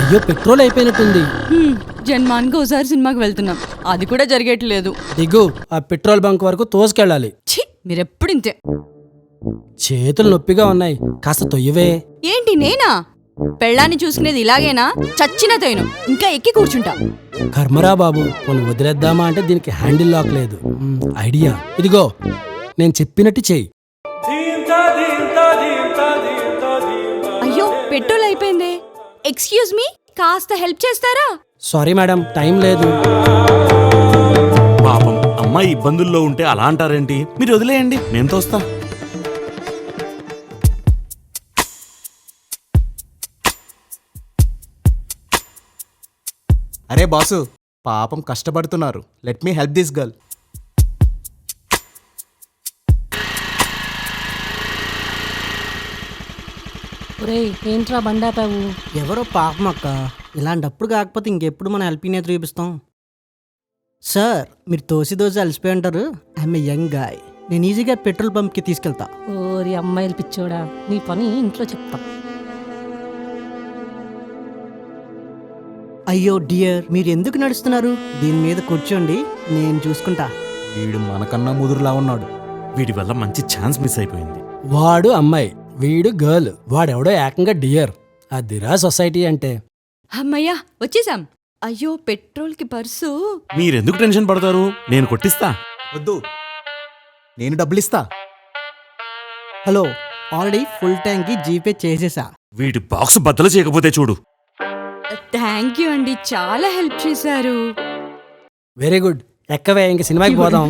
అయ్యో పెట్రోల్ అయిపోయినట్టుంది. జన్మానికి ఒకసారి సినిమాకి వెళ్తున్నాం, అది కూడా జరిగేట్లేదు. దిగు, ఆ పెట్రోల్ బంక్ వరకు తోసుకెళ్ళాలి. ఛీ, మీరెప్పుడు ఇంతే. చేతులు నొప్పిగా ఉన్నాయి, కాస్త తొయ్యవే. ఏంటి నేనా? పెళ్ళాన్ని చూసుకునేది ఇలాగేనా? చచ్చిన తోయను, ఇంకా ఎక్కి కూర్చుంటా. కర్మరా బాబు, కొన్ని వదిలేద్దామా అంటే దీనికి హ్యాండిల్ లాక్ లేదు. ఐడియా, ఇదిగో నేను చెప్పినట్టు చెయ్యి. అయ్యో పెట్రోల్ అయిపోయింది. ఎక్స్క్యూజ్ మీ, కాస్త హెల్ప్ చేస్తారా? సారీ మేడం, టైం లేదు. పాపం అమ్మాయి ఇబ్బందుల్లో ఉంటే అలా అంటారేంటి? మీరు వదిలేయండి, నేను తోస్తా. అరే బాసు, పాపం కష్టపడుతున్నారు. Let me help this girl. ఒరేయ్, ఏంట్రా బండాపావు? ఎవరో పాపం అక్క, ఇలాంటప్పుడు కాకపోతే ఇంకెప్పుడు మనం హెల్పింగ్ నేత చూపిస్తాం. సార్, మీరు తోసి అలసిపోయి ఉంటారు. ఐఎమ్ యంగ్ గాయ్, నేను ఈజీగా పెట్రోల్ పంప్కి తీసుకెళ్తా. ఓరి అమ్మాయిలు పిచ్చోడా, నీ పని ఇంట్లో చెప్తా. అయ్యో డియర్, మీరు ఎందుకు నడుస్తున్నారు? దీని మీద కూర్చోండి, నేను చూసుకుంటా. వీడు మనకన్నా ముదురులా ఉన్నాడు. వీడి వల్ల మంచి ఛాన్స్ మిస్ అయిపోయింది. వాడు అమ్మాయి, వీడు గర్ల్, వాడెవడో ఏకంగా డియర్. అదిరా సొసైటీ అంటే. అమ్మయ్యా వచ్చేసాం. అయ్యో పెట్రోల్కి పర్సు. మీరెందుకు టెన్షన్ పడతారు, నేను కొట్టిస్తా. వద్దు, నేను డబ్బులు ఇస్తా. హలో, ఆల్రెడీ ఫుల్ ట్యాంక్కి జీపే చేసేసా. వీడి బాక్స్ బద్దలు చేయకపోతే చూడు. థ్యాంక్ యూ అండి, చాలా హెల్ప్ చేశారు. వెరీ గుడ్, ఎక్కవే, ఇంక సినిమాకి పోదాం.